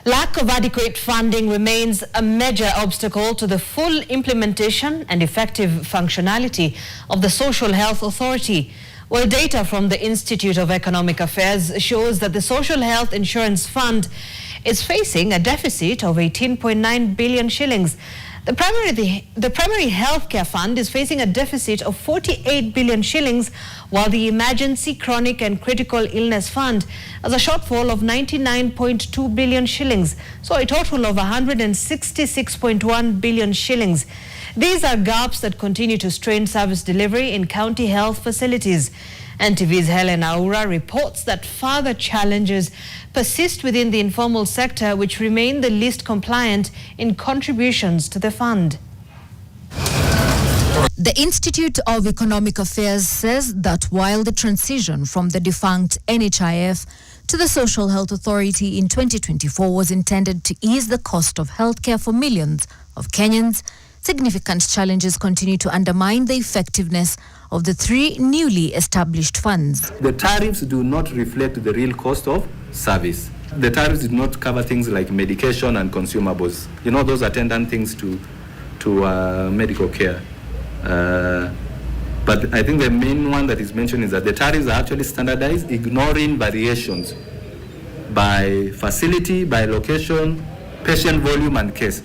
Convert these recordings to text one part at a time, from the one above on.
Lack of adequate funding remains a major obstacle to the full implementation and effective functionality of the Social Health Authority. Well, data from the Institute of Economic Affairs shows that the Social Health Insurance Fund is facing a deficit of 18.9 billion shillings. The primary healthcare fund is facing a deficit of 48 billion shillings, while the emergency, chronic and critical illness fund has a shortfall of 99.2 billion shillings, so a total of 166.1 billion shillings. These are gaps that continue to strain service delivery in county health facilities. NTV's Helen Aura reports that further challenges persist within the informal sector, which remain the least compliant in contributions to the fund. The Institute of Economic Affairs says that while the transition from the defunct NHIF to the Social Health Authority in 2024 was intended to ease the cost of healthcare for millions of Kenyans, significant challenges continue to undermine the effectiveness of the three newly established funds. The tariffs do not reflect the real cost of service. The tariffs did not cover things like medication and consumables. You know, those attendant things to medical care. But I think the main one that is mentioned is that the tariffs are actually standardized, ignoring variations by facility, by location, patient volume and case.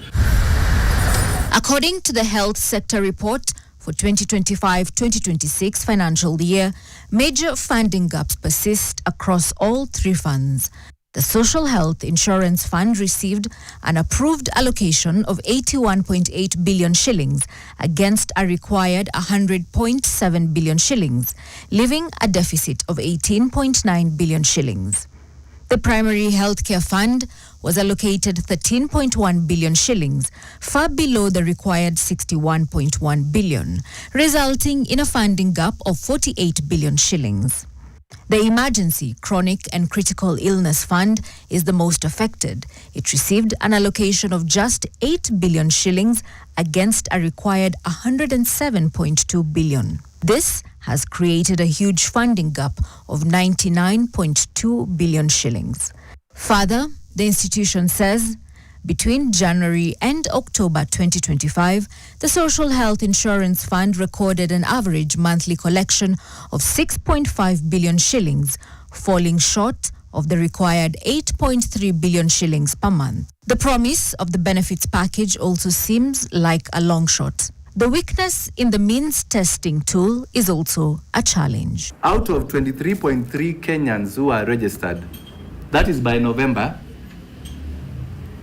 According to the health sector report for 2025-2026 financial year, major funding gaps persist across all three funds. The Social Health Insurance Fund received an approved allocation of 81.8 billion shillings against a required 100.7 billion shillings, leaving a deficit of 18.9 billion shillings. The Primary Healthcare Fund was allocated 13.1 billion shillings, far below the required 61.1 billion, resulting in a funding gap of 48 billion shillings. The Emergency, Chronic and Critical Illness Fund is the most affected. It received an allocation of just 8 billion shillings against a required 107.2 billion. This has created a huge funding gap of 99.2 billion shillings. Further, the institution says between January and October 2025, the Social Health Insurance Fund recorded an average monthly collection of 6.5 billion shillings, falling short of the required 8.3 billion shillings per month. The promise of the benefits package also seems like a long shot. The weakness in the means testing tool is also a challenge. Out of 23.3 Kenyans who are registered, that is by November,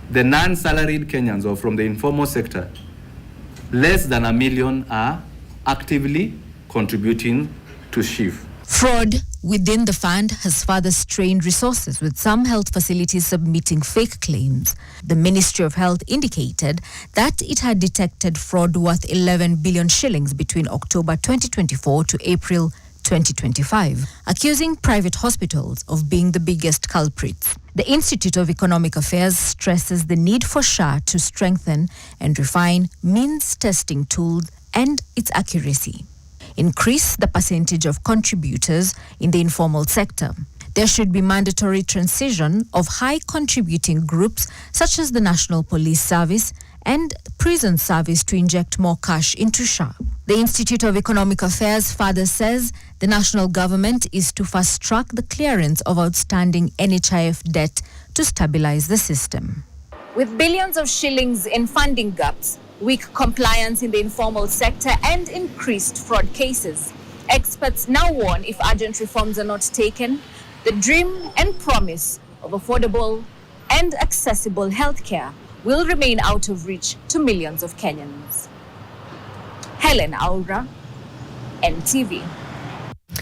the non-salaried Kenyans or from the informal sector, less than 1 million are actively contributing to SHA. Fraud within the fund has further strained resources, with some health facilities submitting fake claims. The Ministry of Health indicated that it had detected fraud worth 11 billion shillings between October 2024 to April 2025, accusing private hospitals of being the biggest culprits. The Institute of Economic Affairs stresses the need for SHA to strengthen and refine means testing tools and its accuracy. Increase the percentage of contributors in the informal sector. There should be mandatory transition of high contributing groups such as the National Police Service and prison service to inject more cash into SHA. The Institute of Economic Affairs further says the national government is to fast-track the clearance of outstanding NHIF debt to stabilize the system. With billions of shillings in funding gaps, weak compliance in the informal sector and increased fraud cases, experts now warn if urgent reforms are not taken, the dream and promise of affordable and accessible healthcare will remain out of reach to millions of Kenyans. Helen Aura, NTV.